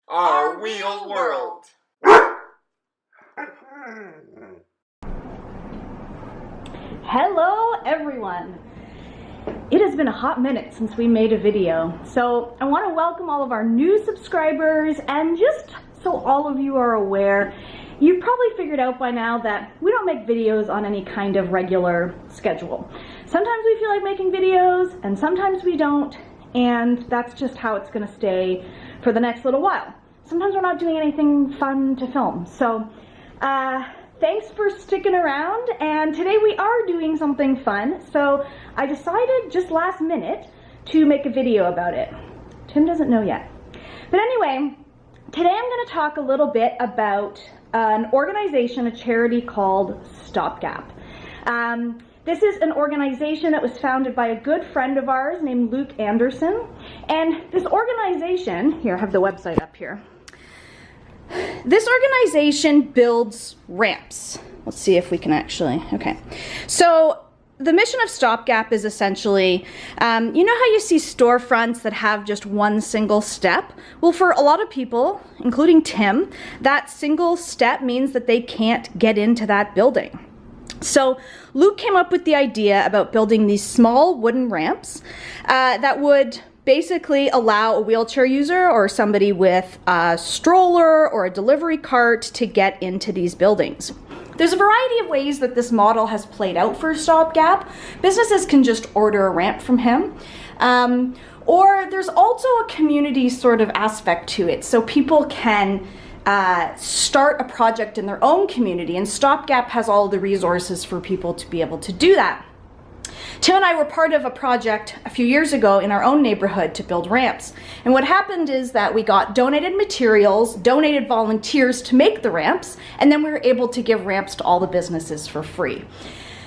Our real world. Hello everyone! It has been a hot minute since we made a video, so I want to welcome all of our new subscribers, and just so all of you are aware, you've probably figured out by now that we don't make videos on any kind of regular schedule. Sometimes we feel like making videos and sometimes we don't, and that's just how it's going to stay for the next little while. Sometimes we're not doing anything fun to film, so thanks for sticking around, and today we are doing something fun, so I decided just last minute to make a video about it. Tim doesn't know yet. But anyway, today I'm going to talk a little bit about an organization, a charity called StopGap. This is an organization that was founded by a good friend of ours named Luke Anderson, and this organization, here I have the website up here. This organization builds ramps. Let's see if we can actually, okay. So the mission of StopGap is essentially, you know how you see storefronts that have just one single step? Well, for a lot of people, including Tim, that single step means that they can't get into that building. So Luke came up with the idea about building these small wooden ramps that would basically allow a wheelchair user or somebody with a stroller or a delivery cart to get into these buildings. There's a variety of ways that this model has played out for StopGap. Businesses can just order a ramp from him. Or there's also a community sort of aspect to it. So people can start a project in their own community, and StopGap has all the resources for people to be able to do that. Tim and I were part of a project a few years ago in our own neighborhood to build ramps. And what happened is that we got donated materials, donated volunteers to make the ramps, and then we were able to give ramps to all the businesses for free.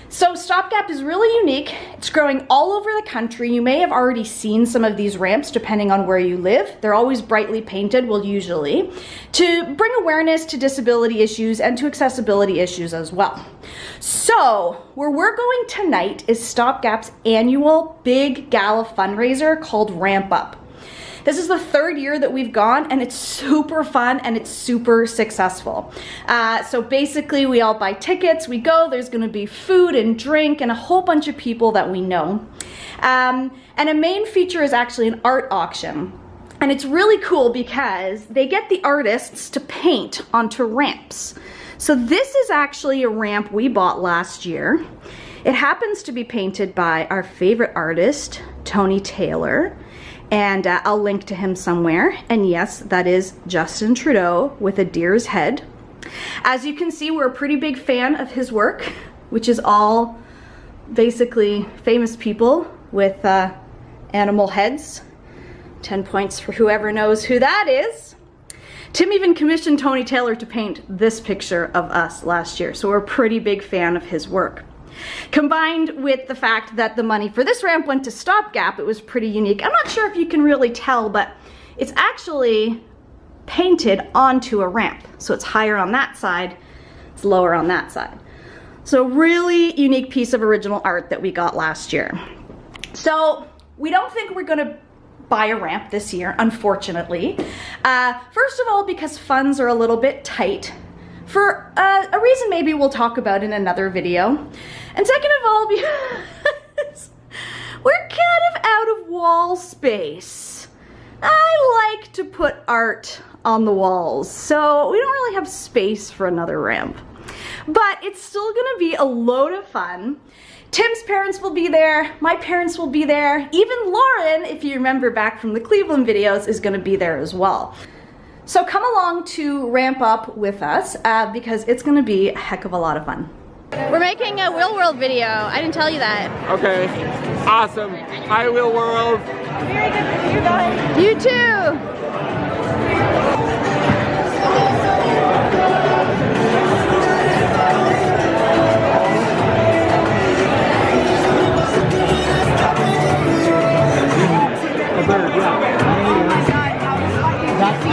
So StopGap is really unique. It's growing all over the country. You may have already seen some of these ramps depending on where you live. They're always brightly painted, well, usually, to bring awareness to disability issues and to accessibility issues as well. So where we're going tonight is StopGap's annual big gala fundraiser called Ramp Up. This is the third year that we've gone, and it's super fun and it's super successful. So basically we all buy tickets, we go, there's gonna be food and drink and a whole bunch of people that we know. And a main feature is actually an art auction. And it's really cool because they get the artists to paint onto ramps. So this is actually a ramp we bought last year. It happens to be painted by our favorite artist, Tony Taylor. And I'll link to him somewhere. And yes, that is Justin Trudeau with a deer's head. As you can see, we're a pretty big fan of his work, which is all basically famous people with animal heads. 10 points for whoever knows who that is. Tim even commissioned Tony Taylor to paint this picture of us last year, so we're a pretty big fan of his work. Combined with the fact that the money for this ramp went to StopGap, it was pretty unique. I'm not sure if you can really tell, but it's actually painted onto a ramp. So it's higher on that side, it's lower on that side. So really unique piece of original art that we got last year. So we don't think we're gonna buy a ramp this year, unfortunately. First of all, because funds are a little bit tight, for a reason maybe we'll talk about in another video. And second of all, because we're kind of out of wall space. I like to put art on the walls, so we don't really have space for another ramp. But it's still gonna be a load of fun. Tim's parents will be there, my parents will be there, even Lauren, if you remember back from the Cleveland videos, is gonna be there as well. So come along to Ramp Up with us because it's gonna be a heck of a lot of fun. We're making a Real World video. I didn't tell you that. Okay, awesome. Hi, Real World. Very good to see you guys. You too.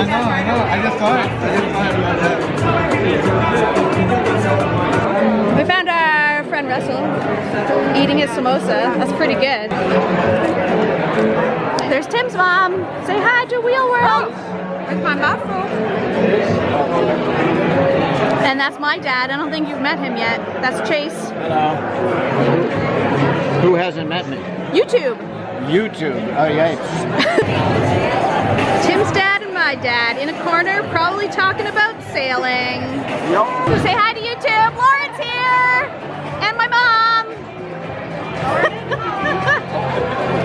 I know. I just saw it. We found our friend Russell eating his samosa. That's pretty good. There's Tim's mom. Say hi to Wheel World. With my muffle. And that's my dad. I don't think you've met him yet. That's Chase. Hello. Who hasn't met me? YouTube. YouTube. Oh, yikes. Tim's dad and my dad in a corner, probably talking about sailing. Yep. So say hi to YouTube. Lauren's here. And my mom.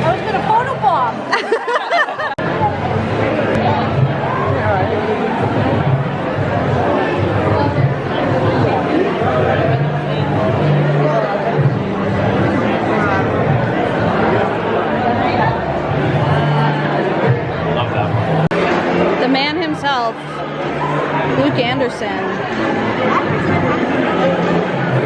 I was gonna photobomb. The man himself, Luke Anderson.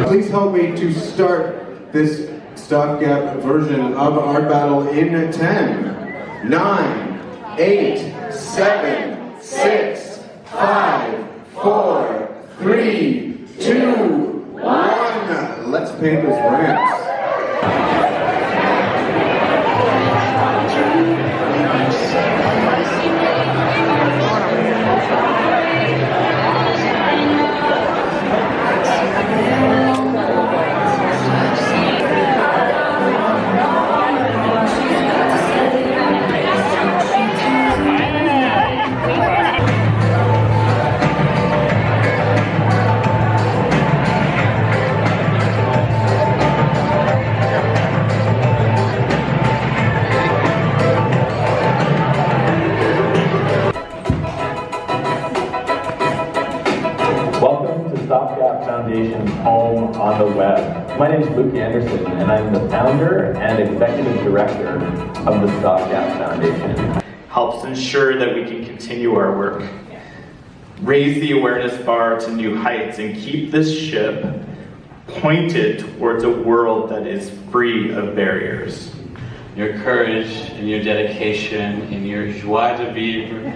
Please help me to start this StopGap version of our battle in 10, 9, 8, 7, 6, 5, 4, 3, 2, 1. Let's paint this ramp. Welcome to StopGap Foundation's home on the web. My name is Luke Anderson, and I'm the founder and executive director of the StopGap Foundation. Helps ensure that we can continue our work, raise the awareness bar to new heights, and keep this ship pointed towards a world that is free of barriers. Your courage and your dedication and your joie de vivre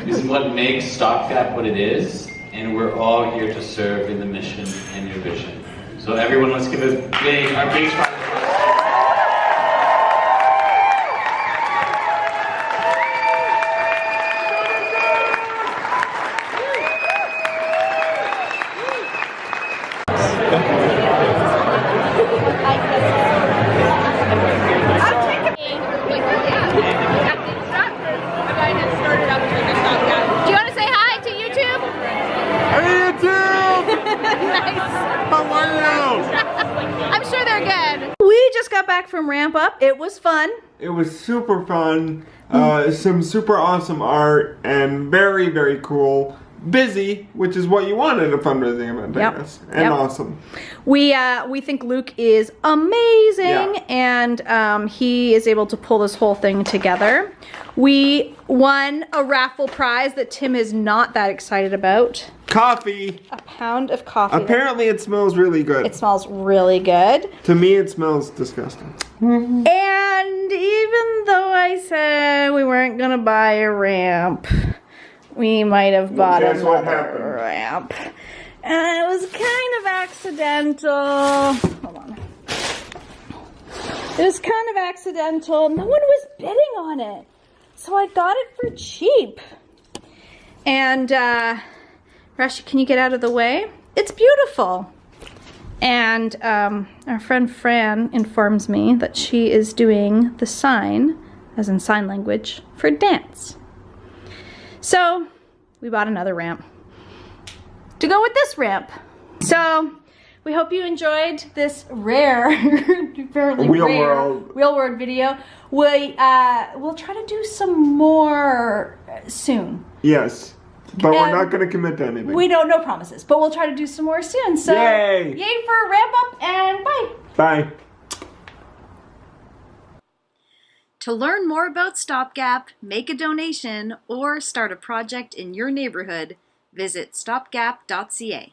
is what makes StopGap what it is, and we're all here to serve in the mission and your vision. So everyone, let's give a big round of applause. Do you want to say hi to YouTube? Hey, YouTube! Nice. How are you? I'm sure they're good. We just got back from Ramp Up. It was fun. It was super fun. Some super awesome art and very, very cool. Busy, which is what you want in a fundraising event, I Yep. guess. And Yep. awesome. We think Luke is amazing, Yeah. and he is able to pull this whole thing together. We won a raffle prize that Tim is not that excited about. Coffee. A pound of coffee. Apparently it smells really good. It smells really good. To me it smells disgusting. And even though I said we weren't gonna buy a ramp, we might have bought Guess what another happened? ramp. And it was kind of accidental. Hold on. It was kind of accidental. No one was bidding on it. So I got it for cheap. And, Rashi, can you get out of the way? It's beautiful. And our friend Fran informs me that she is doing the sign, as in sign language, for dance. So we bought another ramp to go with this ramp. So we hope you enjoyed this rare, apparently Wheel rare World. Wheel World video. We'll try to do some more soon. Yes. But we're And not going to commit to anything. We don't, no promises, but we'll try to do some more soon. So Yay! Yay for Ramp Up, and bye. Bye. To learn more about StopGap, make a donation, or start a project in your neighborhood, visit stopgap.ca.